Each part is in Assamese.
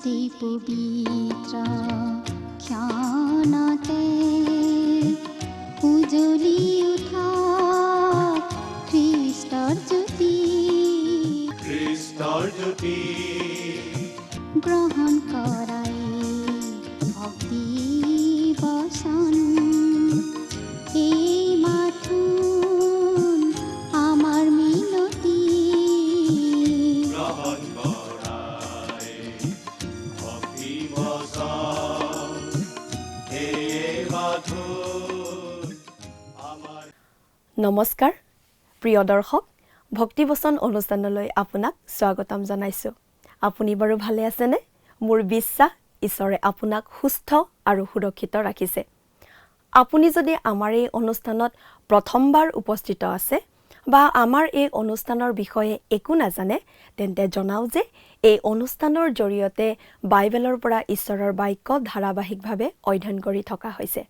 যে পবিত্ৰ ক্ষণতে উজ্বলি উঠা খ্ৰীষ্টৰ জ্যোতি গ্ৰহণ কৰাই ভক্তি বচন এই মাথোন আমাৰ মিনতি গ্ৰহণ কৰাই ভক্তি বচন এই মাথোন আমাৰ। নমস্কাৰ প্ৰিয় দৰ্শক, ভক্তিবচন অনুষ্ঠানলৈ আপোনাক স্বাগতম জনাইছোঁ। আপুনি বাৰু ভালে আছেনে? মোৰ বিশ্বাস ঈশ্বৰে আপোনাক সুস্থ আৰু সুৰক্ষিত ৰাখিছে। আপুনি যদি আমাৰ এই অনুষ্ঠানত প্ৰথমবাৰ উপস্থিত আছে বা আমাৰ এই অনুষ্ঠানৰ বিষয়ে একো নাজানে, তেন্তে জনাওঁ যে এই অনুষ্ঠানৰ জৰিয়তে বাইবেলৰ পৰা ঈশ্বৰৰ বাক্য ধাৰাবাহিকভাৱে অধ্যয়ন কৰি থকা হৈছে।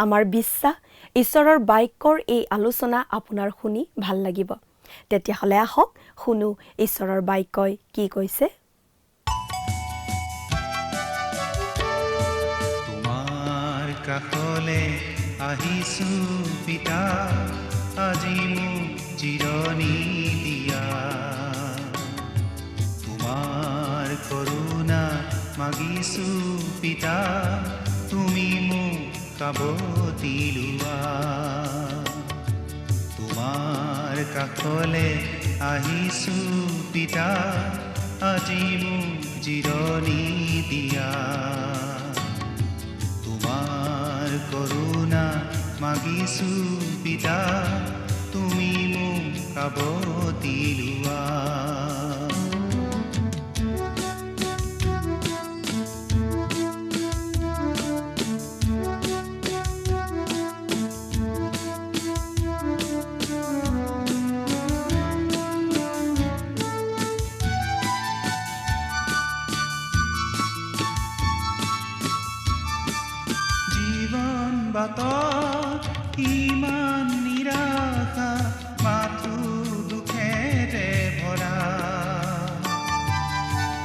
আমাৰ বিশ্বাস ঈশ্বৰৰ বাক্যৰ এই আলোচনা আপোনাৰ শুনি ভাল লাগিব। তেতিয়াহ'লে আহক শুনো ঈশ্বৰৰ বাক্যই কি কৈছে। তোমাৰ কাষলে আহিছো পিতা, আজি মোক জিৰণি দিয়া। তোমাৰ কৰুণা মাগিছো পিতা, তুমি মোক কাবতি লোৱা। তোমাৰ কাষলে আহিছো পিতা, আজি মোক জিৰণি দিয়া। তোমাৰ কৰুণা মাগিছো পিতা, তুমি মোক কাবতি লোৱা। ইমান নিৰাশা, মাথো দুখেৰে ভৰা।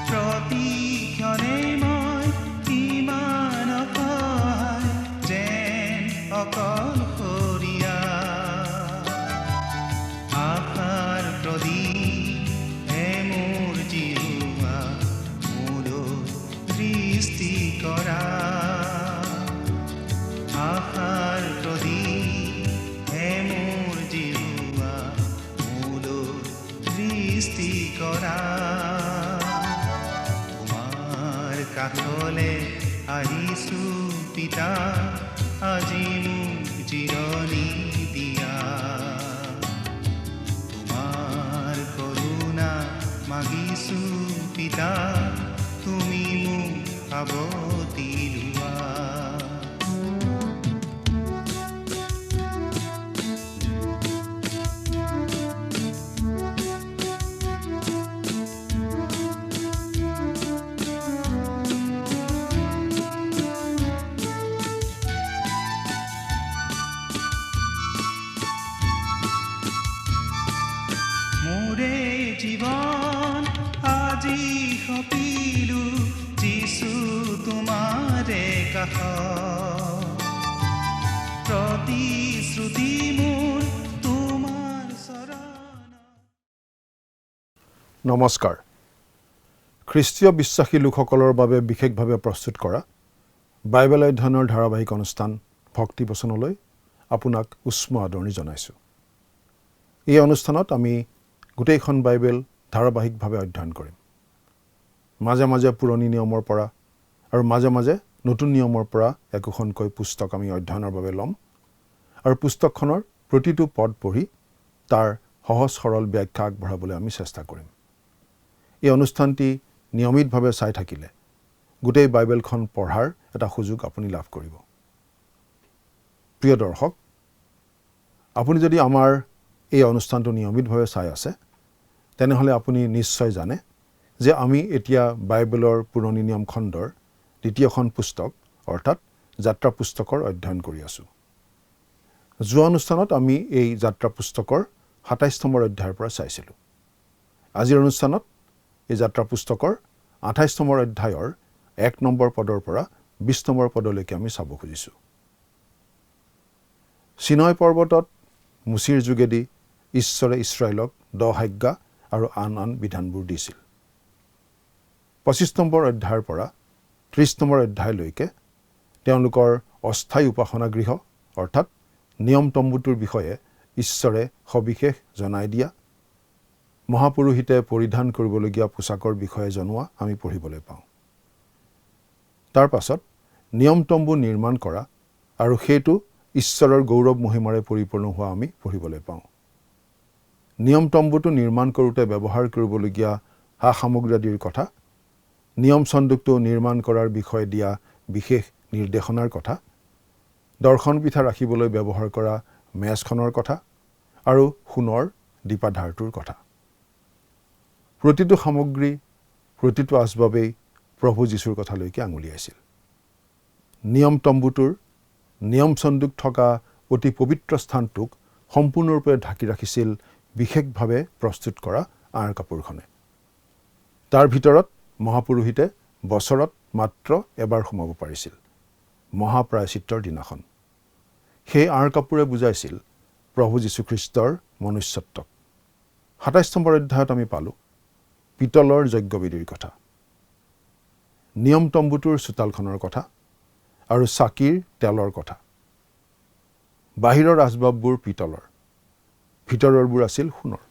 প্ৰতিক্ষণে মই ইমান অসহায়, যেন অকলশৰীয়া। আশাৰ প্ৰদীপ হে মোৰ জিহুৱা, মোলৈ দৃষ্টি কৰা। আশাৰ প্ৰদীপ হে মোৰ জিহুৱা, মোলৈ দৃষ্টি কৰা। তোমাৰ কাষলে আহিছো পিতা, আজি মোক জিৰণি দিয়া। তোমাৰ কৰুণা মাগিছো পিতা, তুমি মোক সাৱতি লোৱা। জীৱন আজি সপিলো যিছু তোমাৰে কাষ, প্ৰতিশ্ৰুতি মোৰ তোমাৰ চৰণ। নমস্কাৰ। খ্ৰীষ্টীয় বিশ্বাসী লোকসকলৰ বাবে বিশেষভাৱে প্ৰস্তুত কৰা বাইবেল অধ্যয়নৰ ধাৰাবাহিক অনুষ্ঠান ভক্তিবচনলৈ আপোনাক উষ্ম আদৰণি জনাইছোঁ। এই অনুষ্ঠানত আমি গোটেইখন বাইবেল ধাৰাবাহিকভাৱে অধ্যয়ন কৰিম। মাজে মাজে পুৰণি নিয়মৰ পৰা আৰু মাজে মাজে নতুন নিয়মৰ পৰা একোখনকৈ পুস্তক আমি অধ্যয়নৰ বাবে ল'ম আৰু পুস্তকখনৰ প্ৰতিটো পদ পঢ়ি তাৰ সহজ সৰল ব্যাখ্যা আগবঢ়াবলৈ আমি চেষ্টা কৰিম। এই অনুষ্ঠানটি নিয়মিতভাৱে চাই থাকিলে গোটেই বাইবেলখন পঢ়াৰ এটা সুযোগ আপুনি লাভ কৰিব। প্ৰিয় দৰ্শক, আপুনি যদি আমাৰ এই অনুষ্ঠানটো নিয়মিতভাৱে চাই আছে, তেনেহ'লে আপুনি নিশ্চয় জানে যে আমি এতিয়া বাইবেলৰ পুৰণি নিয়ম খণ্ডৰ দ্বিতীয়খন পুস্তক অৰ্থাৎ যাত্ৰা পুস্তকৰ অধ্যয়ন কৰি আছোঁ। যোৱা অনুষ্ঠানত আমি এই যাত্ৰা পুস্তকৰ ২৭ নম্বৰ অধ্যায়ৰ পৰা চাইছিলোঁ। আজিৰ অনুষ্ঠানত এই যাত্ৰা পুস্তকৰ ২৮ নম্বৰ অধ্যায়ৰ 1 নম্বৰ পদৰ পৰা 20 নম্বৰ পদলৈকে আমি চাব খুজিছোঁ। সিনয় পৰ্বতত মুচিৰ যোগেদি ঈশ্বৰে ইছৰাইলক 10 আজ্ঞা আৰু আন আন বিধানবোৰ দিছিল। 25 নম্বৰ অধ্যায়ৰ পৰা 30 নম্বৰ অধ্যায়লৈকে তেওঁলোকৰ অস্থায়ী উপাসনা গৃহ অৰ্থাৎ নিয়ম তম্বুটোৰ বিষয়ে ঈশ্বৰে সবিশেষ জনাই দিয়া, মহাপুৰোহিতে পৰিধান কৰিবলগীয়া পোছাকৰ বিষয়ে জনোৱা আমি পঢ়িবলৈ পাওঁ। তাৰ পাছত নিয়ম তম্বু নিৰ্মাণ কৰা আৰু সেইটো ঈশ্বৰৰ গৌৰৱ মহিমাৰে পৰিপূৰ্ণ হোৱা আমি পঢ়িবলৈ পাওঁ। নিয়ম তম্বুটো নিৰ্মাণ কৰোঁতে ব্যৱহাৰ কৰিবলগীয়া সা সামগ্ৰী আদিৰ কথা, নিয়ম সন্দুকটো নিৰ্মাণ কৰাৰ বিষয়ে দিয়া বিশেষ নিৰ্দেশনাৰ কথা, দৰ্শন পিঠা ৰাখিবলৈ ব্যৱহাৰ কৰা মেজখনৰ কথা আৰু সোণৰ দীপাধাৰটোৰ কথা। প্ৰতিটো সামগ্ৰী, প্ৰতিটো আচবাবেই প্ৰভু যীশুৰ কথালৈকে আঙুলিয়াইছিল। নিয়ম তম্বুটোৰ নিয়ম সন্দুক থকা অতি পবিত্ৰ স্থানটোক সম্পূৰ্ণৰূপে ঢাকি ৰাখিছিল বিশেষভাৱে প্ৰস্তুত কৰা আঁৰ কাপোৰখনে। তাৰ ভিতৰত মহাপুৰোহিতে বছৰত মাত্ৰ এবাৰ সোমাব পাৰিছিল, মহাপ্ৰায়চিত্ৰৰ দিনাখন। সেই আঁৰ কাপোৰে বুজাইছিল প্ৰভু যীশুখ্ৰীষ্টৰ মনুষ্যত্বক। 27 নম্বৰ অধ্যায়ত আমি পালোঁ পিতলৰ যজ্ঞবেদীৰ কথা, নিয়ম তম্বুটোৰ চোতালখনৰ কথা আৰু চাকিৰ তেলৰ কথা। বাহিৰৰ আচবাববোৰ পিতলৰ, ভিতৰৰবোৰ আছিল সোণৰ।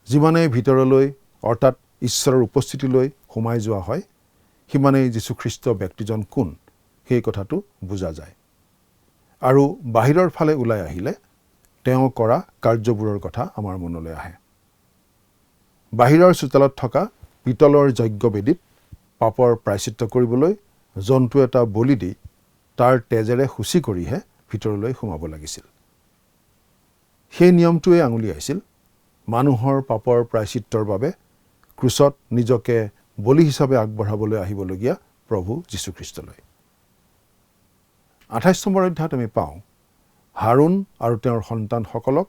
যিমানেই ভিতৰলৈ অৰ্থাৎ ঈশ্বৰৰ উপস্থিতিলৈ সোমাই যোৱা হয়, সিমানেই যীশুখ্ৰীষ্ট ব্যক্তিজন কোন সেই কথাটো বুজা যায়। আৰু বাহিৰৰ ফালে ওলাই আহিলে তেওঁ কৰা কাৰ্যবোৰৰ কথা আমাৰ মনলৈ আহে। বাহিৰৰ চোতালত থকা পিতলৰ যজ্ঞবেদীত পাপৰ প্ৰায়চিত্ত কৰিবলৈ জন্তু এটা বলি দি তাৰ তেজেৰে শুচি কৰিহে ভিতৰলৈ সোমাব লাগিছিল। সেই নিয়মটোৱে আঙুলিয়াইছিল মানুহৰ পাপৰ প্ৰায়চিত্তৰ বাবে ক্ৰুচত নিজকে বলি হিচাপে আগবঢ়াবলৈ আহিবলগীয়া প্ৰভু যীশুখ্ৰীষ্টলৈ। 28 নম্বৰ অধ্যায়ত আমি পাওঁ হাৰুণ আৰু তেওঁৰ সন্তানসকলক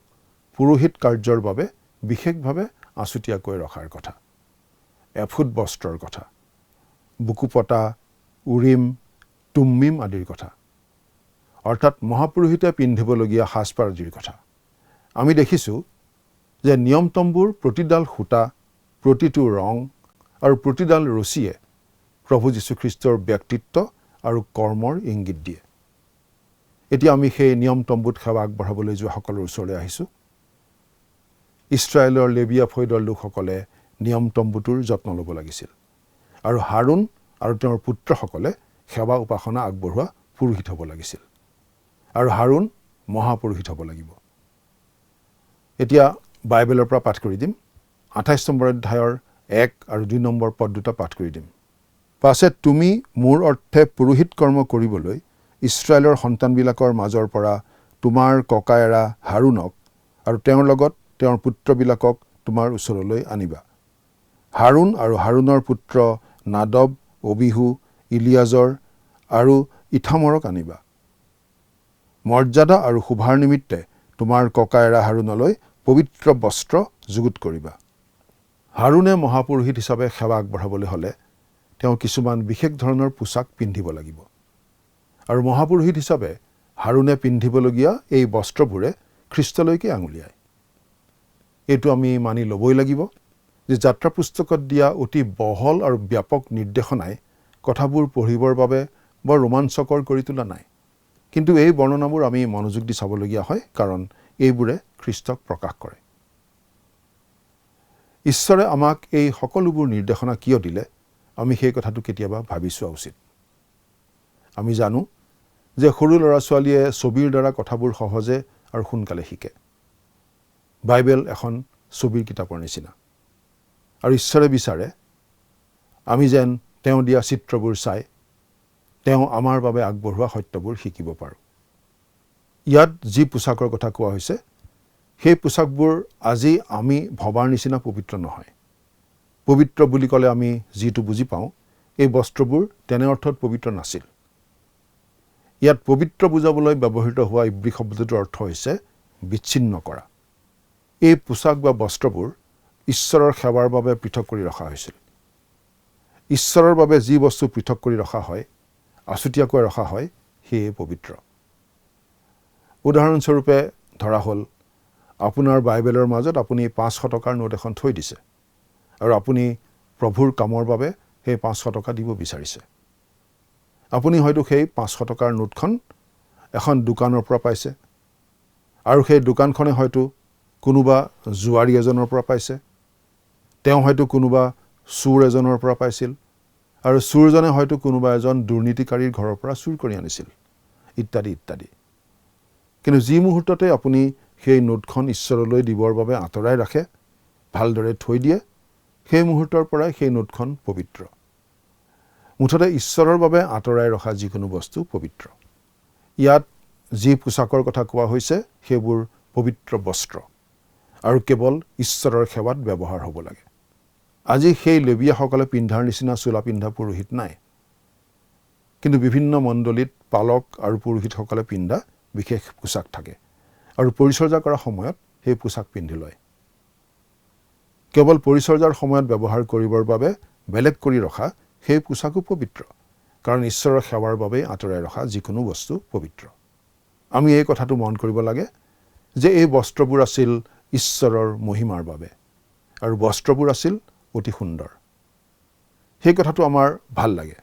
পুৰোহিত কাৰ্যৰ বাবে বিশেষভাৱে আছুতীয়াকৈ ৰখাৰ কথা, এফুট বস্ত্ৰৰ কথা, বুকুপটা, উৰিম, তুম্মিম আদিৰ কথা, অৰ্থাৎ মহাপুৰোহিতে পিন্ধিবলগীয়া সাজপাৰ আদিৰ কথা। আমি দেখিছোঁ যে নিয়ম তম্বুৰ প্ৰতিডাল সূতা, প্ৰতিটো ৰং আৰু প্ৰতিডাল ৰছীয়ে প্ৰভু যীশুখ্ৰীষ্টৰ ব্যক্তিত্ব আৰু কৰ্মৰ ইংগিত দিয়ে। এতিয়া আমি সেই নিয়ম তম্বুত সেৱা আগবঢ়াবলৈ যোৱা সকলৰ ওচৰলৈ আহিছোঁ। ইছৰাইলৰ লেবীয়া ফৈদৰ লোকসকলে নিয়ম তম্বুটোৰ যত্ন ল'ব লাগিছিল আৰু হাৰুণ আৰু তেওঁৰ পুত্ৰসকলে সেৱা উপাসনা আগবঢ়োৱা পুৰোহিত হ'ব লাগিছিল আৰু হাৰুণ মহাপুৰোহিত হ'ব লাগিব। এতিয়া বাইবেলৰ পৰা পাঠ কৰি দিম। 28 নম্বৰ অধ্যায়ৰ 1 আৰু 2 নম্বৰ পদ দুটা পাঠ কৰি দিম। পাছে তুমি মোৰ অৰ্থে পুৰোহিত কৰ্ম কৰিবলৈ ইছৰাইলৰ সন্তানবিলাকৰ মাজৰ পৰা তোমাৰ ককায়েৰা হাৰুণক আৰু তেওঁৰ লগত তেওঁৰ পুত্ৰবিলাকক তোমাৰ ওচৰলৈ আনিবা। হাৰুণ আৰু হাৰুণৰ পুত্ৰ নাদব, অবিহু, ইলিয়াজৰ আৰু ইথামৰক আনিবা। মৰ্যাদা আৰু শোভাৰ নিমিত্তে তোমাৰ ককায়েৰা হাৰুণলৈ পবিত্ৰ বস্ত্ৰ যুগুত কৰিবা। হাৰুণে মহাপুৰোহিত হিচাপে সেৱা আগবঢ়াবলৈ হ'লে তেওঁ কিছুমান বিশেষ ধৰণৰ পোছাক পিন্ধিব লাগিব আৰু মহাপুৰোহিত হিচাপে হাৰুণে পিন্ধিবলগীয়া এই বস্ত্ৰবোৰে খ্ৰীষ্টলৈকে আঙুলিয়ায়। এইটো আমি মানি ল'বই লাগিব যে যাত্ৰা পুস্তকত দিয়া অতি বহল আৰু ব্যাপক নিৰ্দেশনাই কথাবোৰ পঢ়িবৰ বাবে বৰ ৰোমাঞ্চকৰ কৰি তোলা নাই, কিন্তু এই বৰ্ণনাবোৰ আমি মনোযোগ দি চাবলগীয়া হয় কাৰণ এইবোৰে খ্ৰীষ্টক প্ৰকাশ কৰে। ঈশ্বৰে আমাক এই সকলোবোৰ নিৰ্দেশনা কিয় দিলে আমি সেই কথাটো কেতিয়াবা ভাবি চোৱা উচিত। আমি জানো যে সৰু ল'ৰা ছোৱালীয়ে ছবিৰ দ্বাৰা কথাবোৰ সহজে আৰু সোনকালে শিকে। বাইবেল এখন ছবিৰ কিতাপৰ নিচিনা আৰু ঈশ্বৰে বিচাৰে আমি যেন তেওঁ দিয়া চিত্ৰবোৰ চাই তেওঁ আমাৰ বাবে আগবঢ়োৱা সত্যবোৰ শিকিব পাৰোঁ। ইয়াত যি পোছাকৰ কথা কোৱা হৈছে সেই পোছাকবোৰ আজি আমি ভবাৰ নিচিনা পবিত্ৰ নহয়। পবিত্ৰ বুলি ক'লে আমি যিটো বুজি পাওঁ এই বস্ত্ৰবোৰ তেনে অৰ্থত পবিত্ৰ নাছিল। ইয়াত পবিত্ৰ বুজাবলৈ ব্যৱহৃত হোৱা ইব্ৰী শব্দটোৰ অৰ্থ হৈছে বিচ্ছিন্ন কৰা। এই পোছাক বা বস্ত্ৰবোৰ ঈশ্বৰৰ সেৱাৰ বাবে পৃথক কৰি ৰখা হৈছিল। ঈশ্বৰৰ বাবে যি বস্তু পৃথক কৰি ৰখা হয়, আছুতীয়াকৈ ৰখা হয়, সেয়ে পবিত্ৰ। উদাহৰণস্বৰূপে ধৰা হ'ল, আপোনাৰ বাইবেলৰ মাজত আপুনি 500 টকাৰ নোট এখন থৈ দিছে আৰু আপুনি প্ৰভুৰ কামৰ বাবে সেই 500 টকা দিব বিচাৰিছে। আপুনি হয়তো সেই 500 টকাৰ নোটখন এখন দোকানৰ পৰা পাইছে আৰু সেই দোকানখনে হয়তো কোনোবা জুৱাৰী এজনৰ পৰা পাইছে, তেওঁ হয়তো কোনোবা চোৰ এজনৰ পৰা পাইছিল আৰু চোৰজনে হয়তো কোনোবা এজন দুৰ্নীতিকাৰীৰ ঘৰৰ পৰা চুৰ কৰি আনিছিল, ইত্যাদি ইত্যাদি। কিন্তু যি মুহূৰ্ততে আপুনি সেই নোটখন ঈশ্বৰলৈ দিবৰ বাবে আঁতৰাই ৰাখে, ভালদৰে থৈ দিয়ে, সেই মুহূৰ্তৰ পৰাই সেই নোটখন পবিত্ৰ। মুঠতে ঈশ্বৰৰ বাবে আঁতৰাই ৰখা যিকোনো বস্তু পবিত্ৰ। ইয়াত যি পোছাকৰ কথা কোৱা হৈছে সেইবোৰ পবিত্ৰ বস্ত্ৰ আৰু কেৱল ঈশ্বৰৰ সেৱাত ব্যৱহাৰ হ'ব লাগে। আজি সেই লেবীয়াসকলে পিন্ধাৰ নিচিনা চোলা পিন্ধা পুৰোহিত নাই, কিন্তু বিভিন্ন মণ্ডলীত পালক আৰু পুৰোহিতসকলে পিন্ধা বিশেষ পোছাক থাকে আৰু পৰিচৰ্যা কৰাৰ সময়ত সেই পোছাক পিন্ধি লয়। কেৱল পৰিচৰ্যাৰ সময়ত ব্যৱহাৰ কৰিবৰ বাবে বেলেগ কৰি ৰখা সেই পোছাকো পবিত্ৰ, কাৰণ ঈশ্বৰৰ সেৱাৰ বাবে আঁতৰাই ৰখা যিকোনো বস্তু পবিত্ৰ। আমি এই কথাটো মন কৰিব লাগে যে এই বস্ত্ৰবোৰ আছিল ঈশ্বৰৰ মহিমাৰ বাবে আৰু বস্ত্ৰবোৰ আছিল অতি সুন্দৰ। সেই কথাটো আমাৰ ভাল লাগে।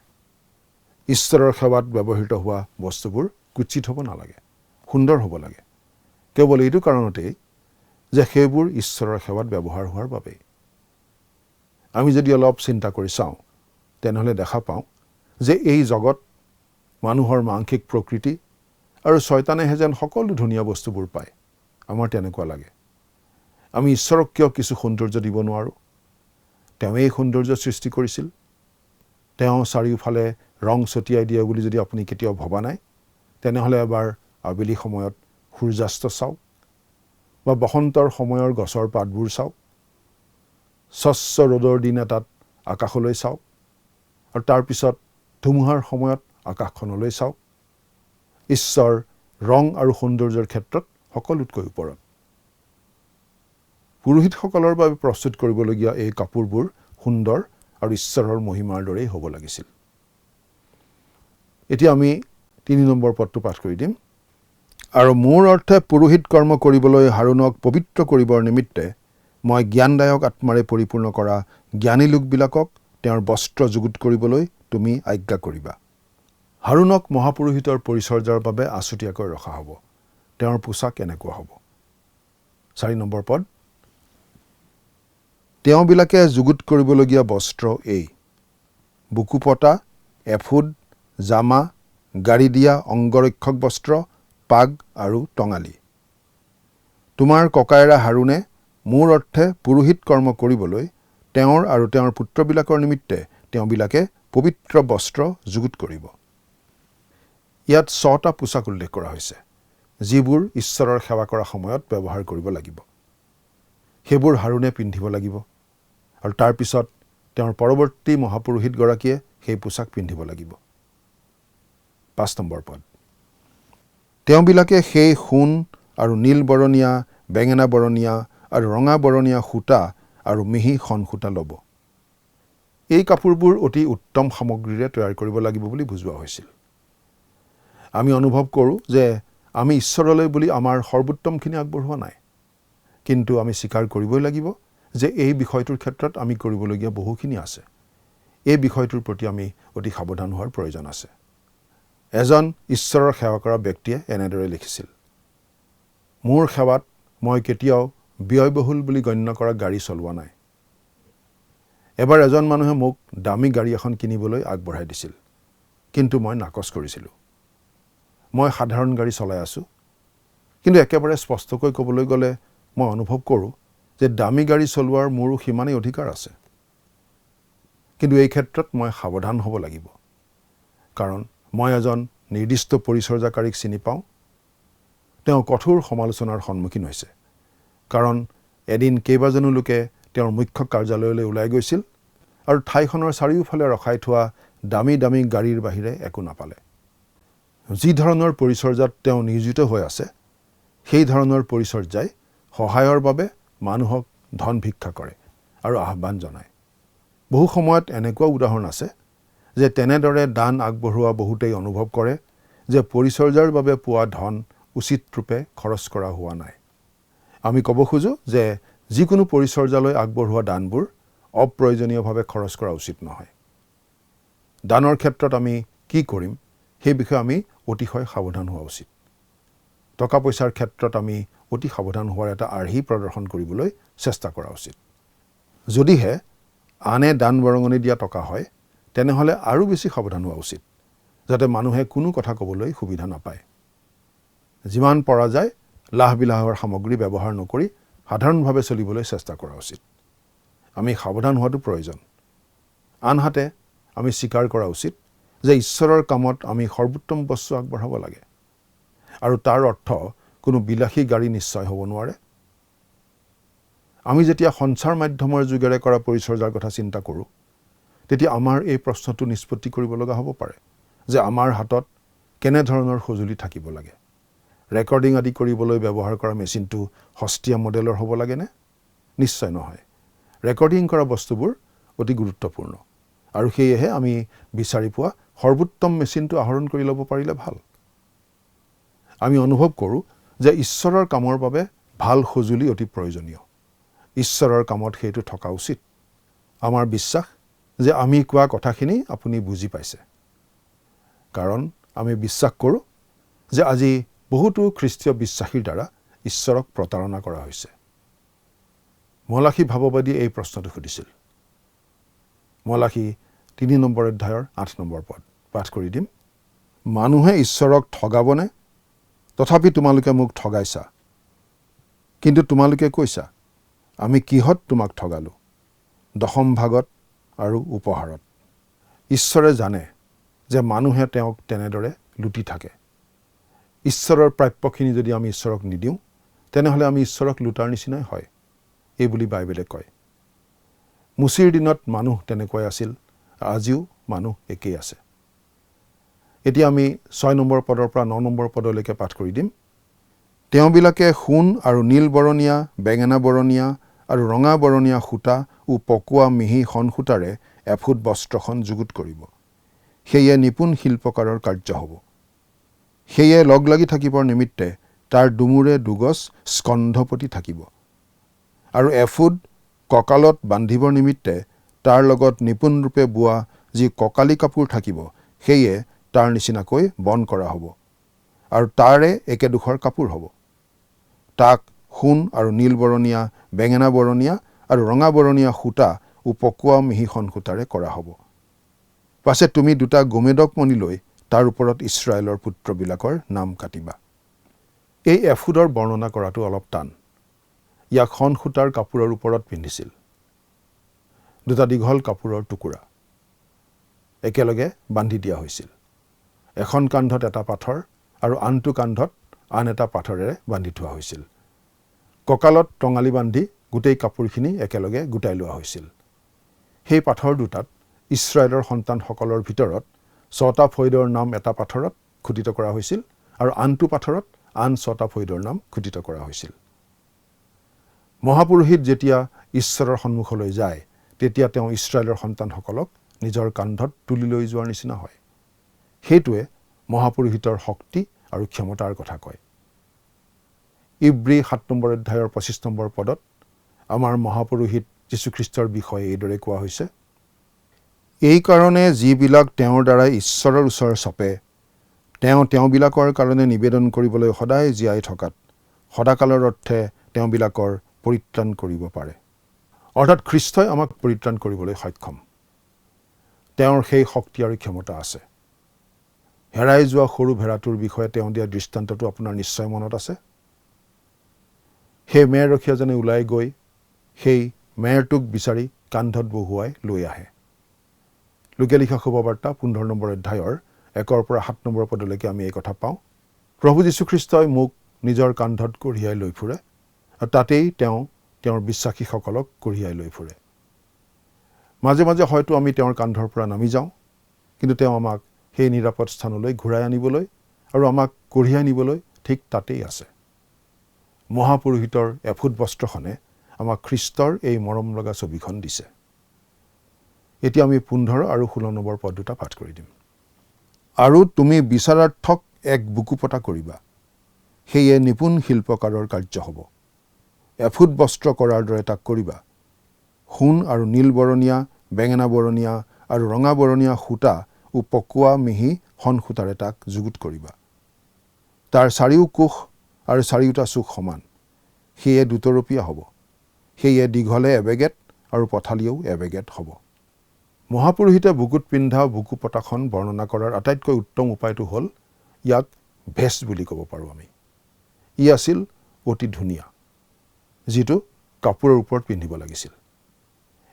ঈশ্বৰৰ সেৱাত ব্যৱহৃত হোৱা বস্তুবোৰ কুৎসিত হ'ব নালাগে, সুন্দৰ হ'ব লাগে, কেৱল এইটো কাৰণতেই যে সেইবোৰ ঈশ্বৰৰ সেৱাত ব্যৱহাৰ হোৱাৰ বাবেই। আমি যদি অলপ চিন্তা কৰি চাওঁ, তেনেহ'লে দেখা পাওঁ যে এই জগত, মানুহৰ মাংসিক প্ৰকৃতি আৰু শয়তানেহে যেন সকলো ধুনীয়া বস্তুবোৰ পায়। আমাৰ তেনেকুৱা লাগে। আমি ঈশ্বৰক কিয় কিছু সৌন্দৰ্য দিব নোৱাৰোঁ? তেওঁ এই সৌন্দৰ্য সৃষ্টি কৰিছিল। তেওঁ চাৰিওফালে ৰং ছটিয়াই দিয়ে বুলি যদি আপুনি কেতিয়াও ভবা নাই, তেনেহ'লে এবাৰ আবেলি সময়ত সূৰ্যাস্ত চাওক বা বসন্তৰ সময়ৰ গছৰ পাতবোৰ চাওক, স্বচ্ছ ৰ'দৰ দিন এটাত আকাশলৈ চাওক আৰু তাৰপিছত ধুমুহাৰ সময়ত আকাশখনলৈ চাওক। ঈশ্বৰ ৰং আৰু সৌন্দৰ্যৰ ক্ষেত্ৰত সকলোতকৈ ওপৰত। পুৰোহিতসকলৰ বাবে প্ৰস্তুত কৰিবলগীয়া এই কাপোৰবোৰ সুন্দৰ আৰু ঈশ্বৰৰ মহিমাৰ দৰেই হ'ব লাগিছিল। এতিয়া আমি 3 নম্বৰ পদটো পাঠ কৰি দিম। আৰু মোৰ অৰ্থে পুৰোহিত কৰ্ম কৰিবলৈ হাৰুণক পবিত্ৰ কৰিবৰ নিমিত্তে মই জ্ঞানদায়ক আত্মাৰে পৰিপূৰ্ণ কৰা জ্ঞানী লোকবিলাকক তেওঁৰ বস্ত্ৰ যুগুত কৰিবলৈ তুমি আজ্ঞা কৰিবা। হাৰুণক মহাপুৰোহিতৰ পৰিচৰ্যাৰ বাবে আছুতীয়াকৈ ৰখা হ'ব। তেওঁৰ পোছাক এনেকুৱা হ'ব। 4 নম্বৰ পদ। তেওঁবিলাকে যুগুত কৰিবলগীয়া বস্ত্ৰ এই: বুকুপটা, এফুদ, জামা, গাড়ী দিয়া অংগৰক্ষক বস্ত্ৰ, পাগ আৰু টঙালি। তোমাৰ ককায়েৰা হাৰুণে মোৰ অৰ্থে পুৰোহিত কৰ্ম কৰিবলৈ তেওঁৰ আৰু তেওঁৰ পুত্ৰবিলাকৰ নিমিত্তে তেওঁবিলাকে পবিত্ৰ বস্ত্ৰ যুগুত কৰিব। ইয়াত 6টা পোছাক উল্লেখ কৰা হৈছে, যিবোৰ ঈশ্বৰৰ সেৱা কৰা সময়ত ব্যৱহাৰ কৰিব লাগিব। সেইবোৰ হাৰুণে পিন্ধিব লাগিব আৰু তাৰপিছত তেওঁৰ পৰৱৰ্তী মহাপুৰোহিতগৰাকীয়ে সেই পোছাক পিন্ধিব লাগিব। 5 নম্বৰ পদ। তেওঁবিলাকে সেই সোণ আৰু নীল বৰণীয়া, বেঙেনা বৰণীয়া আৰু ৰঙা বৰণীয়া সূতা আৰু মিহি শণ সূতা ল'ব। এই কাপোৰবোৰ অতি উত্তম সামগ্ৰীৰে তৈয়াৰ কৰিব লাগিব বুলি বুজোৱা হৈছিল। আমি অনুভৱ কৰোঁ যে আমি ঈশ্বৰলৈ বুলি আমাৰ সৰ্বোত্তমখিনি আগবঢ়োৱা নাই, কিন্তু আমি স্বীকাৰ কৰিবই লাগিব যে এই বিষয়টোৰ ক্ষেত্ৰত আমি কৰিবলগীয়া বহুখিনি আছে। এই বিষয়টোৰ প্ৰতি আমি অতি সাৱধান হোৱাৰ প্ৰয়োজন আছে। এজন ঈশ্বৰৰ সেৱা কৰা ব্যক্তিয়ে এনেদৰে লিখিছিল: মোৰ সেৱাত মই কেতিয়াও ব্যয়বহুল বুলি গণ্য কৰা গাড়ী চলোৱা নাই। এবাৰ এজন মানুহে মোক দামী গাড়ী এখন কিনিবলৈ আগবঢ়াই দিছিল, কিন্তু মই নাকচ কৰিছিলোঁ। মই সাধাৰণ গাড়ী চলাই আছোঁ, কিন্তু একেবাৰে স্পষ্টকৈ ক'বলৈ গ'লে মই অনুভৱ কৰোঁ যে দামী গাড়ী চলোৱাৰ মোৰো সিমানেই অধিকাৰ আছে। কিন্তু এই ক্ষেত্ৰত মই সাৱধান হ'ব লাগিব, কাৰণ মই এজন নিৰ্দিষ্ট পৰিচৰ্যাকাৰীক চিনি পাওঁ। তেওঁ কঠোৰ সমালোচনাৰ সন্মুখীন হৈছে, কাৰণ এদিন কেইবাজনো লোকে তেওঁৰ মুখ্য কাৰ্যালয়লৈ ওলাই গৈছিল আৰু ঠাইখনৰ চাৰিওফালে ৰখাই থোৱা দামী দামী গাড়ীৰ বাহিৰে একো নাপালে। যি ধৰণৰ পৰিচৰ্যাত তেওঁ নিয়োজিত হৈ আছে, সেই ধৰণৰ পৰিচৰ্যাই সহায়ৰ বাবে মানুহক ধন ভিক্ষা কৰে আৰু আহ্বান জনায়। বহু সময়ত এনেকুৱা উদাহৰণ আছে যে তেনেদৰে দান আগবঢ়োৱা বহুতেই অনুভৱ কৰে যে পৰিচৰ্যাৰ বাবে পোৱা ধন উচিত ৰূপে খৰচ কৰা হোৱা নাই। আমি ক'ব খোজোঁ যে যিকোনো পৰিচৰ্যালৈ আগবঢ়োৱা দানবোৰ অপ্ৰয়োজনীয়ভাৱে খৰচ কৰা উচিত নহয়। দানৰ ক্ষেত্ৰত আমি কি কৰিম সেই বিষয়ে আমি অতিশয় সাৱধান হোৱা উচিত। টকা পইচাৰ ক্ষেত্ৰত আমি অতি সাৱধান হোৱাৰ এটা আৰ্হি প্ৰদৰ্শন কৰিবলৈ চেষ্টা কৰা উচিত। যদিহে আনে দান বৰঙণি দিয়া টকা হয় তেনেহ'লে আৰু বেছি সাৱধান হোৱা উচিত, যাতে মানুহে কোনো কথা ক'বলৈ সুবিধা নাপায়। যিমান পৰা যায় লাহ-বিলাহৰ সামগ্ৰী ব্যৱহাৰ নকৰি সাধাৰণভাৱে চলিবলৈ চেষ্টা কৰা উচিত। আমি সাৱধান হোৱাটো প্ৰয়োজন। আনহাতে আমি স্বীকাৰ কৰা উচিত যে ঈশ্বৰৰ কামত আমি সৰ্বোত্তম বস্তু আগবঢ়াব লাগে, আৰু তাৰ অৰ্থ কোনো বিলাসী গাড়ী নিশ্চয় হ'ব নোৱাৰে। আমি যেতিয়া সঞ্চাৰ মাধ্যমৰ যোগেৰে কৰা পৰিচৰ্যাৰ কথা চিন্তা কৰোঁ তেতিয়া আমাৰ এই প্ৰশ্নটো নিষ্পত্তি কৰিব লগা হ'ব পাৰে যে আমাৰ হাতত কেনেধৰণৰ সঁজুলি থাকিব লাগে। ৰেকৰ্ডিং আদি কৰিবলৈ ব্যৱহাৰ কৰা মেচিনটো সস্তীয়া মডেলৰ হ'ব লাগেনে? নিশ্চয় নহয়। ৰেকৰ্ডিং কৰা বস্তুবোৰ অতি গুৰুত্বপূৰ্ণ, আৰু সেয়েহে আমি বিচাৰি পোৱা সৰ্বোত্তম মেচিনটো আহৰণ কৰি ল'ব পাৰিলে ভাল। আমি অনুভৱ কৰোঁ যে ঈশ্বৰৰ কামৰ বাবে ভাল সঁজুলি অতি প্ৰয়োজনীয়। ঈশ্বৰৰ কামত সেইটো থকা উচিত। আমাৰ বিশ্বাস যে আমি কোৱা কথাখিনি আপুনি বুজি পাইছে, কাৰণ আমি বিশ্বাস কৰোঁ যে আজি বহুতো খ্ৰীষ্টীয় বিশ্বাসীৰ দ্বাৰা ঈশ্বৰক প্ৰতাৰণা কৰা হৈছে। মলাখী ভাৱবাদীয়ে এই প্ৰশ্নটো সুধিছিল। মলাখী 3 নম্বৰ অধ্যায়ৰ 8 নম্বৰ পদ পাঠ কৰি দিম। মানুহে ঈশ্বৰক ঠগাবনে? তথাপি তোমালোকে মোক ঠগাইছা। কিন্তু তোমালোকে কৈছা, আমি কিহত তোমাক ঠগালোঁ? দশম ভাগত আৰু উপহাৰত। ঈশ্বৰে জানে যে মানুহে তেওঁক তেনেদৰে লুটি থাকে। ঈশ্বৰৰ প্ৰাপ্যখিনি যদি আমি ঈশ্বৰক নিদিওঁ তেনেহ'লে আমি ঈশ্বৰক লুটাৰ নিচিনাই হয়, এই বুলি বাইবেলে কয়। মুচিৰ দিনত মানুহ তেনেকুৱাই আছিল, আজিও মানুহ একেই আছে। এতিয়া আমি 6 নম্বৰ পদৰ পৰা 9 নম্বৰ পদলৈকে পাঠ কৰি দিম। তেওঁবিলাকে সোণ আৰু নীল বৰণীয়া, বেঙেনা বৰণীয়া আৰু ৰঙা বৰণীয়া সূতা ও পকোৱা মিহি শণ সূতাৰে এফুট বস্ত্ৰখন যুগুত কৰিব। সেয়ে নিপুণ শিল্পকাৰৰ কাৰ্য হ'ব। সেয়ে লগ লাগি থাকিবৰ নিমিত্তে তাৰ ডুমুৰে দুগজ স্কন্ধপতি থাকিব, আৰু এফুট কঁকালত বান্ধিবৰ নিমিত্তে তাৰ লগত নিপুণ ৰূপে বোৱা যি কঁকালি কাপোৰ থাকিব, সেয়ে তাৰ নিচিনাকৈ বন কৰা হ'ব, আৰু তাৰে একেডোখৰ কাপোৰ হ'ব। তাক সোণ আৰু নীল বৰণীয়া, বেঙেনা বৰণীয়া আৰু ৰঙা বৰণীয়া সূতা ও পকোৱা মিহি শণ সূতাৰে কৰা হ'ব। পাছে তুমি 2টা গোমেদক মণি লৈ তাৰ ওপৰত ইছৰাইলৰ পুত্ৰবিলাকৰ নাম কাটিবা। এই এফুদৰ বৰ্ণনা কৰাটো অলপ টান। ইয়াক শণ সূতাৰ কাপোৰৰ ওপৰত পিন্ধিছিল। 2টা দীঘল কাপোৰৰ টুকুৰা একেলগে বান্ধি দিয়া হৈছিল। এখন কান্ধত এটা পাথৰ আৰু আনটো কান্ধত আন এটা পাথৰেৰে বান্ধি থোৱা হৈছিল। কঁকালত টঙালি বান্ধি গোটেই কাপোৰখিনি একেলগে গোটাই লোৱা হৈছিল। সেই পাথৰ 2টাত ইছৰাইলৰ সন্তানসকলৰ ভিতৰত 6টা ফৈদৰ নাম এটা পাথৰত খোদিত কৰা হৈছিল, আৰু আনটো পাথৰত আন 6টা ফৈদৰ নাম খোদিত কৰা হৈছিল। মহাপুৰোহিত যেতিয়া ঈশ্বৰৰ সন্মুখলৈ যায় তেতিয়া তেওঁ ইছৰাইলৰ সন্তানসকলক নিজৰ কান্ধত তুলি লৈ যোৱাৰ নিচিনা হয়। সেইটোৱে মহাপুৰোহিতৰ শক্তি আৰু ক্ষমতাৰ কথা কয়। ইব্ৰী 7 নম্বৰ অধ্যায়ৰ 25 নম্বৰ পদত আমাৰ মহাপুৰোহিত যীশুখ্ৰীষ্টৰ বিষয়ে এইদৰে কোৱা হৈছে। এই কাৰণে যিবিলাক তেওঁৰ দ্বাৰাই ঈশ্বৰৰ ওচৰ চপে, তেওঁবিলাকৰ কাৰণে নিবেদন কৰিবলৈ সদায় জীয়াই থকাত সদাকালৰ অৰ্থে তেওঁবিলাকৰ পৰিত্ৰাণ কৰিব পাৰে। অৰ্থাৎ খ্ৰীষ্টই আমাক পৰিত্ৰাণ কৰিবলৈ সক্ষম। তেওঁৰ সেই শক্তি আৰু ক্ষমতা আছে। হেৰাই যোৱা সৰু ভেড়াটোৰ বিষয়ে তেওঁ দিয়া দৃষ্টান্তটো আপোনাৰ নিশ্চয় মনত আছে। সেই মেৰৰখীয়াজনে ওলাই গৈ সেই মেৰটোক বিচাৰি কান্ধত বহুৱাই লৈ আহে। লোকে লিখা শুভবাৰ্তা 15 নম্বৰ অধ্যায়ৰ 1 পৰা 7 নম্বৰ পদলৈকে আমি এই কথা পাওঁ। প্ৰভু যীশুখ্ৰীষ্টই মোক নিজৰ কান্ধত কঢ়িয়াই লৈ ফুৰে, আৰু তাতেই তেওঁ তেওঁৰ বিশ্বাসীসকলক কঢ়িয়াই লৈ ফুৰে। মাজে মাজে হয়তো আমি তেওঁৰ কান্ধৰ পৰা নামি যাওঁ, কিন্তু তেওঁ আমাক সেই নিৰাপদ স্থানলৈ ঘূৰাই আনিবলৈ আৰু আমাক কঢ়িয়াই নিবলৈ ঠিক তাতেই আছে। মহাপুৰোহিতৰ এফুট বস্ত্ৰখনে আমাক খ্ৰীষ্টৰ এই মৰম লগা ছবিখন দিছে। এতিয়া আমি 15 আৰু 16 নম্বৰ পদ দুটা পাঠ কৰি দিম। আৰু তুমি বিচাৰাৰ্থক এক বুকুপটা কৰিবা, সেয়ে নিপুণ শিল্পকাৰৰ কাৰ্য হ'ব। এফুট বস্ত্ৰ কৰাৰ দৰে তাক কৰিবা। সোণ আৰু নীল বৰণীয়া, বেঙেনা বৰণীয়া আৰু ৰঙা বৰণীয়া সূতা ও পকোৱা মিহি হন সূতাৰে তাক যুগুত কৰিবা। তাৰ চাৰিও কোষ আৰু চাৰিওটা চুক সমান, সেয়ে দুতৰপীয়া হ'ব। সেয়ে দীঘলে এবেগেট আৰু পথালিও এবেগেট হ'ব। মহাপুৰোহিতে বুকুত পিন্ধা বুকুপটাখন বৰ্ণনা কৰাৰ আটাইতকৈ উত্তম উপায়টো হ'ল ইয়াক ভেষ্ট বুলি ক'ব পাৰোঁ আমি। ই আছিল অতি ধুনীয়া, যিটো কাপোৰৰ ওপৰত পিন্ধিব লাগিছিল।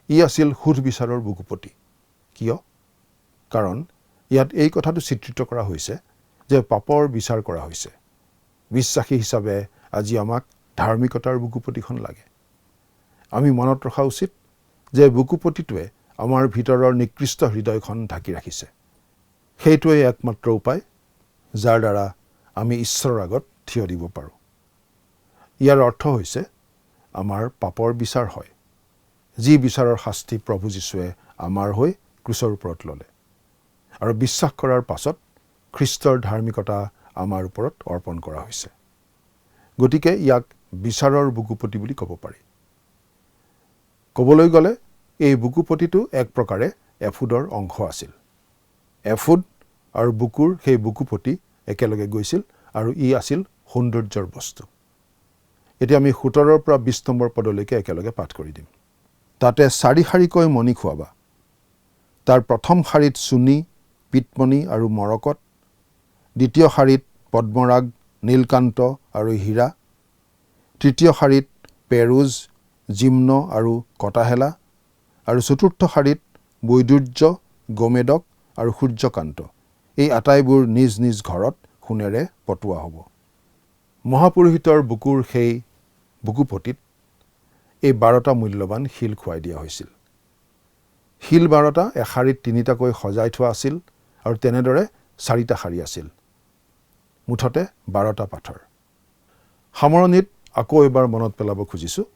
ই আছিল সুধবিচাৰৰ বুকুপটি। কিয়? কাৰণ ইয়াত এই কথাটো চিত্ৰিত কৰা হৈছে যে পাপৰ বিচাৰ কৰা হৈছে। বিশ্বাসী হিচাপে আজি আমাক ধাৰ্মিকতাৰ বুকুপটিখন লাগে। আমি মনত ৰখা উচিত যে বুকুপটিটোৱে আমাৰ ভিতৰৰ নিকৃষ্ট হৃদয়খন ঢাকি ৰাখিছে। সেইটোৱেই একমাত্ৰ উপায় যাৰ দ্বাৰা আমি ঈশ্বৰৰ আগত থিয় দিব পাৰোঁ। ইয়াৰ অৰ্থ হৈছে আমাৰ পাপৰ বিচাৰ হয়, যি বিচাৰৰ শাস্তি প্ৰভু যীশুৱে আমাৰ হৈ ক্ৰুচৰ ওপৰত ল'লে আৰু বিশ্বাস কৰাৰ পাছত খ্ৰীষ্টৰ ধাৰ্মিকতা আমাৰ ওপৰত অৰ্পণ কৰা হৈছে। গতিকে ইয়াক বিচাৰৰ বুকুপটি বুলি ক'ব পাৰি। ক'বলৈ গ'লে এই বুকুপটিটো এক প্ৰকাৰে এফুডৰ অংশ আছিল। এফুড আৰু বুকুৰ সেই বুকুপটি একেলগে গৈছিল আৰু ই আছিল সৌন্দৰ্যৰ বস্তু। এতিয়া আমি 17 পৰা 20 নম্বৰ পদলৈকে একেলগে পাঠ কৰি দিম। তাতে 4 শাৰীকৈ মণি খুৱাবা। তাৰ প্ৰথম শাৰীত চুনি, পিতমণি আৰু মৰকত, দ্বিতীয় শাৰীত পদ্মৰাগ, নীলকান্ত আৰু হীৰা, তৃতীয় শাৰীত পেৰুজ, জিম্ন আৰু কটাহেলা, আৰু চতুৰ্থ শাৰীত বৈদুৰ্য, গোমেদক আৰু সূৰ্যকান্ত। এই আটাইবোৰ নিজ নিজ ঘৰত সোণেৰে পটোৱা হ'ব। মহাপুৰোহিতৰ বুকুৰ সেই বুকুপটিত এই 12টা মূল্যৱান শিল খুৱাই দিয়া হৈছিল। শিল 12টা এশাৰীত 3টাকৈ সজাই থোৱা আছিল আৰু তেনেদৰে 4টা শাৰী আছিল। মুঠতে 12টা পাথৰ। সামৰণিত আকৌ এবাৰ মনত পেলাব খুজিছোঁ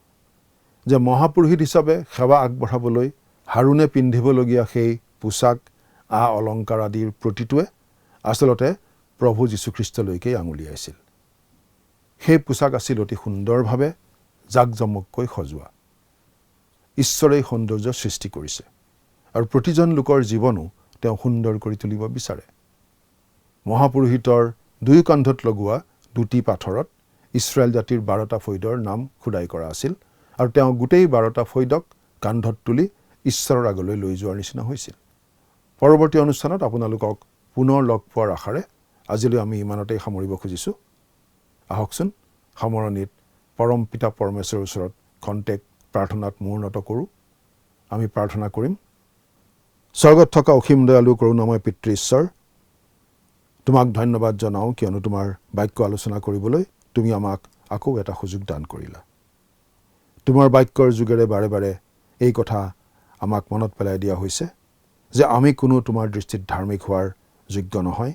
যে মহাপুৰোহিত হিচাপে সেৱা আগবঢ়াবলৈ হাৰুণে পিন্ধিবলগীয়া সেই পোছাক, অলংকাৰ আদিৰ প্ৰতিটোৱে আচলতে প্ৰভু যীশুখ্ৰীষ্টলৈকেই আঙুলিয়াইছিল। সেই পোছাক আছিল অতি সুন্দৰভাৱে জাকজমককৈ সজোৱা। ঈশ্বৰেই সৌন্দৰ্য সৃষ্টি কৰিছে আৰু প্ৰতিজন লোকৰ জীৱনো তেওঁ সুন্দৰ কৰি তুলিব বিচাৰে। মহাপুৰোহিতৰ 2 কান্ধত লগোৱা 2টি পাথৰত ইছৰাইল জাতিৰ 12টা ফৈদৰ নাম খোদাই কৰা আছিল আৰু তেওঁ গোটেই 12টা ফৈদক কান্ধত তুলি ঈশ্বৰৰ আগলৈ লৈ যোৱাৰ নিচিনা হৈছিল। পৰৱৰ্তী অনুষ্ঠানত আপোনালোকক পুনৰ লগ পোৱাৰ আশাৰে আজিলৈ আমি ইমানতেই সামৰিব খুজিছোঁ। আহকচোন সামৰণিত পৰম পিতা পৰমেশ্বৰৰ ওচৰত খন্তেক প্ৰাৰ্থনাত মূৰ্ণত কৰোঁ। আমি প্ৰাৰ্থনা কৰিম। স্বৰ্গত থকা অসীম দয়ালু কৰুণাময় পিতৃ ঈশ্বৰ, তোমাক ধন্যবাদ জনাওঁ কিয়নো তোমাৰ বাক্য আলোচনা কৰিবলৈ তুমি আমাক আকৌ এটা সুযোগ দান কৰিলা। তোমাৰ বাক্যৰ যোগেৰে বাৰে বাৰে এই কথা আমাক মনত পেলাই দিয়া হৈছে যে আমি কোনো তোমাৰ দৃষ্টিত ধাৰ্মিক হোৱাৰ যোগ্য নহয়,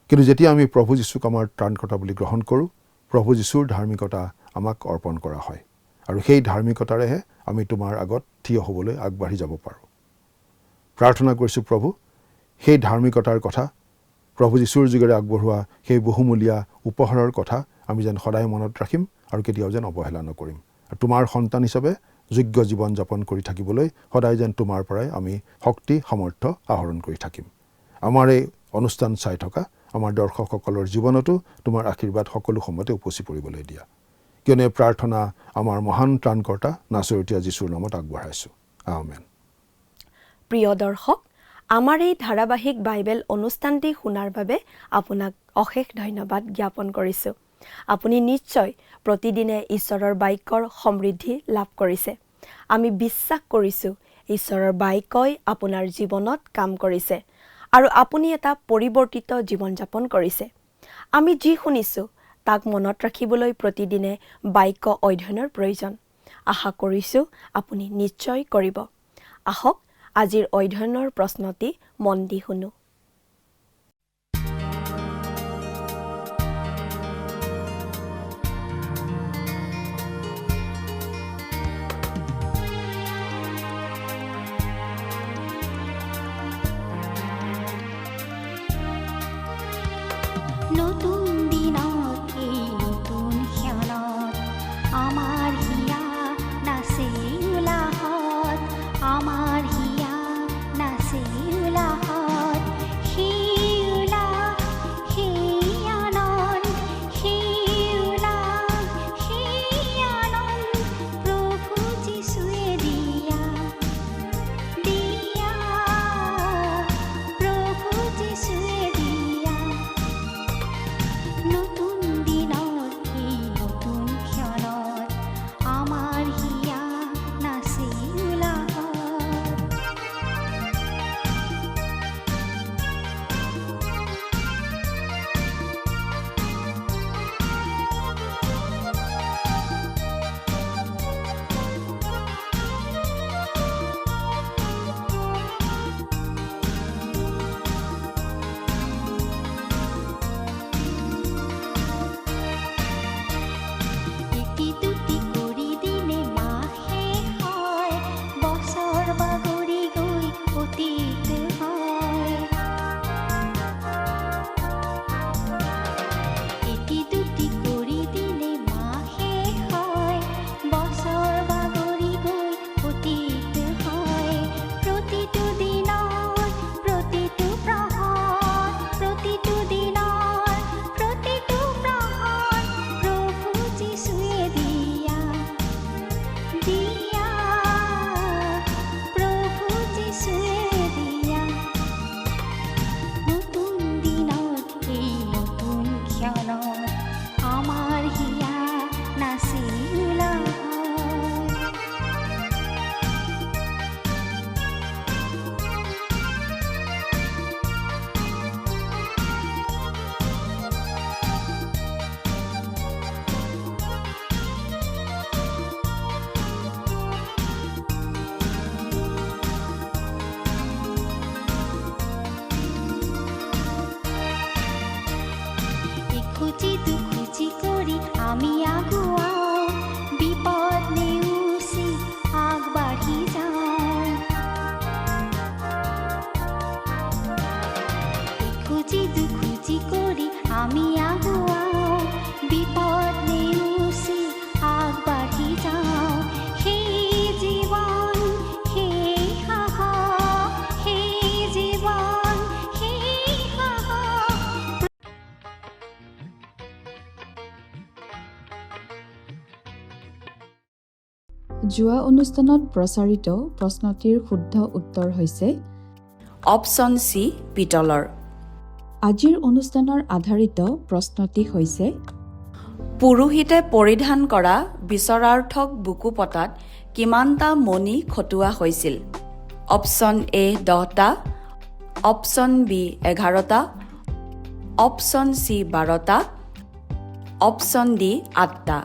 কিন্তু যেতিয়া আমি প্ৰভু যীশুক আমাৰ ত্ৰাণকৰ্তা বুলি গ্ৰহণ কৰোঁ, প্ৰভু যীশুৰ ধাৰ্মিকতা আমাক অৰ্পণ কৰা হয় আৰু সেই ধাৰ্মিকতাৰেহে আমি তোমাৰ আগত থিয় হ'বলৈ আগবাঢ়ি যাব পাৰোঁ। প্ৰাৰ্থনা কৰিছোঁ প্ৰভু, সেই ধাৰ্মিকতাৰ কথা, প্ৰভু যীশুৰ যোগেৰে আগবঢ়োৱা সেই বহুমূলীয়া উপহাৰৰ কথা আমি যেন সদায় মনত ৰাখিম আৰু কেতিয়াও যেন অৱহেলা নকৰিম। আৰু তোমাৰ সন্তান হিচাপে যোগ্য জীৱন যাপন কৰি থাকিবলৈ সদায় যেন তোমাৰ পৰাই আমি শক্তি সামৰ্থ্য আহৰণ কৰি থাকিম। আমাৰ এই অনুষ্ঠান চাই থকা আমাৰ দৰ্শকসকলৰ জীৱনতো তোমাৰ আশীৰ্বাদ সকলো সময়তে উপচি পৰিবলৈ দিয়া, কিয়নো এই প্ৰাৰ্থনা আমাৰ মহান ত্ৰাণকৰ্তা নাছৰতীয়া যীশুৰ নামত আগবঢ়াইছোঁ। আমেন। প্ৰিয় দৰ্শক, আমাৰ এই ধাৰাবাহিক বাইবেল অনুষ্ঠানটি শুনাৰ বাবে আপোনাক অশেষ ধন্যবাদ জ্ঞাপন কৰিছোঁ। আপুনি নিশ্চয় প্ৰতিদিনে ঈশ্বৰৰ বাক্যৰ সমৃদ্ধি লাভ কৰিছে। আমি বিশ্বাস কৰিছোঁ ঈশ্বৰৰ বাক্যই আপোনাৰ জীৱনত কাম কৰিছে আৰু আপুনি এটা পৰিৱৰ্তিত জীৱন যাপন কৰিছে। আমি যি শুনিছোঁ তাক মনত ৰাখিবলৈ প্ৰতিদিনে বাক্য অধ্যয়নৰ প্ৰয়োজন। আশা কৰিছোঁ আপুনি নিশ্চয় কৰিব। আহক আজিৰ অধ্যয়নৰ প্ৰশ্নটি মন দি শুনো। আমাৰ হিয়া নাচে উলাহত, আমাৰ হিয়া নাচে উলাহত। সেই উলাহ, সেই আনন্দ, সেই উলাহ, সেই আনন্দ প্ৰভু যীশুৱে দিয়া, দিয়া, প্ৰভু যীশুৱে দিয়া। নতুন দিনত, এই নতুন ক্ষণত আমাৰ হিয়া নাচে উলাহত। এটি দুটি কৰি দিনে মাহে হয়, বছৰ বাগৰি গৈ অতীত হয়। এটি দুটি কৰি দিনে মাহে হয়, বছৰ বাগৰি গৈ অতীত হয়। প্ৰতিটো দিনত, প্ৰতিটো প্ৰহৰ, প্ৰতিটো দিনত, প্ৰতিটো প্ৰহৰ প্ৰভু যীশুৱে দিয়া, দিয়া, প্ৰভু যীশুৱে দিয়া। নতুন দিনত, এই নতুন ক্ষণত আমাৰ হিয়া নাচে উলাহত। ইখুচি দুখুচি কৰি আমি আগুৱাওঁ, বিপদ নেওচি আগবাঢ়ি যাওঁ। ইখুচি দুখুচি কৰি আমি আগুৱাওঁ, বিপদ নেওচি আগবাঢ়ি যাওঁ। সেই জীৱন, সেই সাহস, সেই জীৱন, সেই সাহস। যোৱা অনুষ্ঠানত প্ৰচাৰিত প্ৰশ্নটিৰ শুদ্ধ উত্তৰ হৈছে অপশ্যন চি পিতলৰ। আজিৰ অনুষ্ঠানৰ আধাৰিত প্ৰশ্নটি হৈছে পুৰোহিতে পৰিধান কৰা বিচৰাৰ্থক বুকু পতাত কিমানটা মণি খটুৱা হৈছিল? অপশ্যন এ 10টা, অপশ্যন বি 11টা, অপশ্যন চি 12টা, অপশ্যন ডি 8টা।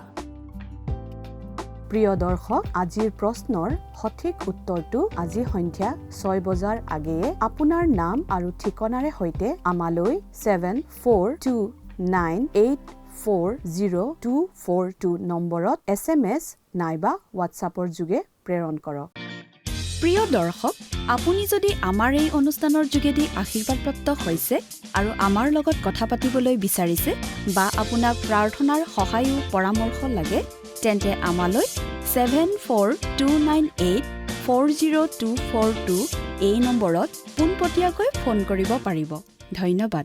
প্ৰিয় দৰ্শক, আজিৰ প্ৰশ্নৰ সঠিক উত্তৰটো আজি সন্ধিয়া 6 বজাৰ আগেয়ে আপোনাৰ নাম আৰু ঠিকনাৰে সৈতে আমালৈ 7429840242 নম্বৰত SMS নাইবা হোৱাটছআপৰ যোগে প্ৰেৰণ কৰক। প্ৰিয় দৰ্শক, আপুনি যদি আমাৰ এই অনুষ্ঠানৰ যোগেদি আশীৰ্বাদপ্ৰাপ্ত হৈছে আৰু আমাৰ লগত কথা পাতিবলৈ বিচাৰিছে বা আপোনাক প্ৰাৰ্থনাৰ সহায়ো পৰামৰ্শ লাগে, তেন্তে আমালৈ 7429840242 এই নম্বৰত পোনপটীয়াকৈ ফোন কৰিব পাৰিব। ধন্যবাদ।